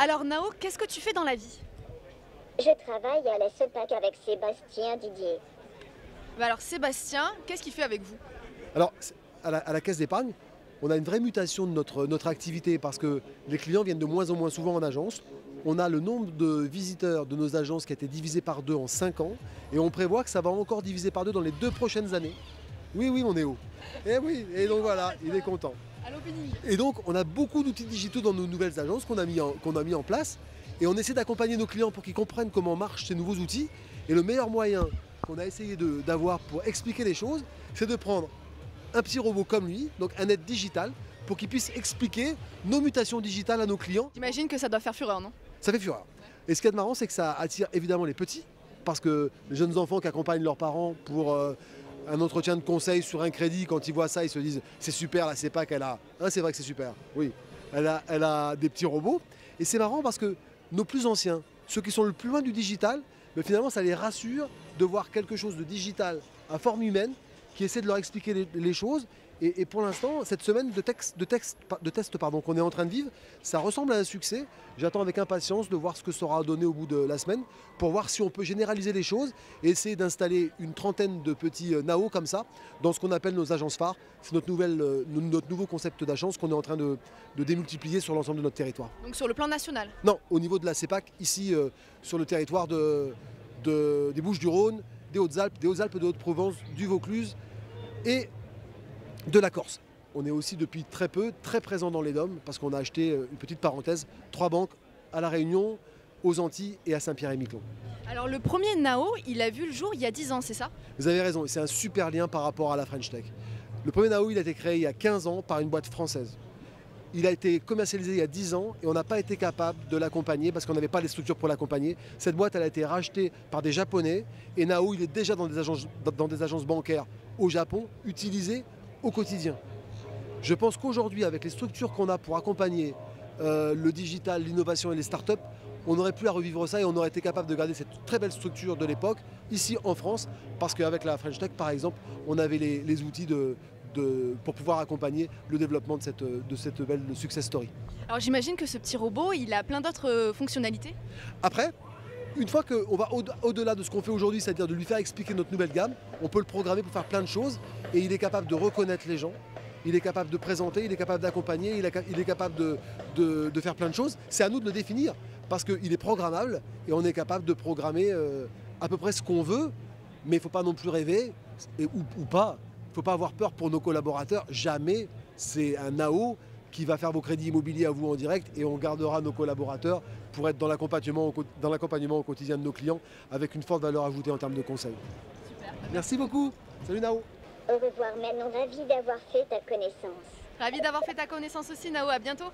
Alors Nao, qu'est-ce que tu fais dans la vie? Je travaille à la SEPAC avec Sébastien Didier. Bah alors Sébastien, qu'est-ce qu'il fait avec vous? Alors, à la caisse d'épargne, on a une vraie mutation de notre activité parce que les clients viennent de moins en moins souvent en agence. On a le nombre de visiteurs de nos agences qui a été divisé par 2 en 5 ans et on prévoit que ça va encore diviser par 2 dans les 2 prochaines années. Oui, oui, mon Néo. Et oui, et donc voilà, il est content. À l'opening. Et donc, on a beaucoup d'outils digitaux dans nos nouvelles agences qu'on a mis en place et on essaie d'accompagner nos clients pour qu'ils comprennent comment marchent ces nouveaux outils. Et le meilleur moyen qu'on a essayé d'avoir pour expliquer les choses, c'est de prendre un petit robot comme lui, donc un aide digital, pour qu'il puisse expliquer nos mutations digitales à nos clients. J'imagine que ça doit faire fureur, non? Ça fait fureur. Et ce qui est marrant, c'est que ça attire évidemment les petits, parce que les jeunes enfants qui accompagnent leurs parents pour un entretien de conseil sur un crédit, quand ils voient ça, ils se disent c'est super, la CEPAC, elle a... Hein, c'est vrai que c'est super, oui. Elle a des petits robots. Et c'est marrant parce que nos plus anciens, ceux qui sont le plus loin du digital, mais finalement ça les rassure de voir quelque chose de digital à forme humaine qui essaie de leur expliquer les choses. Et pour l'instant, cette semaine de test qu'on est en train de vivre, ça ressemble à un succès. J'attends avec impatience de voir ce que ça aura donné au bout de la semaine pour voir si on peut généraliser les choses et essayer d'installer une trentaine de petits Nao comme ça dans ce qu'on appelle nos agences phares. C'est notre nouveau concept d'agence qu'on est en train de démultiplier sur l'ensemble de notre territoire. Donc sur le plan national? Non, au niveau de la CEPAC, ici sur le territoire des Bouches-du-Rhône, des Hautes-Alpes, de Haute-Provence, du Vaucluse et de la Corse. On est aussi depuis très peu très présent dans les DOM parce qu'on a acheté, une petite parenthèse, 3 banques à La Réunion, aux Antilles et à Saint-Pierre-et-Miquelon. Alors le premier Nao, il a vu le jour il y a 10 ans, c'est ça? Vous avez raison, c'est un super lien par rapport à la French Tech. Le premier Nao, il a été créé il y a 15 ans par une boîte française. Il a été commercialisé il y a 10 ans et on n'a pas été capable de l'accompagner parce qu'on n'avait pas les structures pour l'accompagner. Cette boîte, elle a été rachetée par des Japonais et Nao, il est déjà dans des agences bancaires au Japon, utilisé au quotidien. Je pense qu'aujourd'hui, avec les structures qu'on a pour accompagner le digital, l'innovation et les startups, on n'aurait plus à revivre ça et on aurait été capable de garder cette très belle structure de l'époque ici en France parce qu'avec la French Tech, par exemple, on avait les outils pour pouvoir accompagner le développement de cette belle success story. Alors j'imagine que ce petit robot, il a plein d'autres fonctionnalités. Après, une fois qu'on va au-delà de ce qu'on fait aujourd'hui, c'est-à-dire de lui faire expliquer notre nouvelle gamme, on peut le programmer pour faire plein de choses et il est capable de reconnaître les gens, il est capable de présenter, il est capable d'accompagner, il est capable de faire plein de choses. C'est à nous de le définir parce qu'il est programmable et on est capable de programmer à peu près ce qu'on veut, mais il ne faut pas non plus rêver, ou pas. Il ne faut pas avoir peur pour nos collaborateurs, jamais. C'est un Nao qui va faire vos crédits immobiliers à vous en direct et on gardera nos collaborateurs pour être dans l'accompagnement au quotidien de nos clients avec une forte valeur ajoutée en termes de conseils. Super. Merci beaucoup. Salut Nao. Au revoir Manon, ravie d'avoir fait ta connaissance. Ravi d'avoir fait ta connaissance aussi Nao, à bientôt.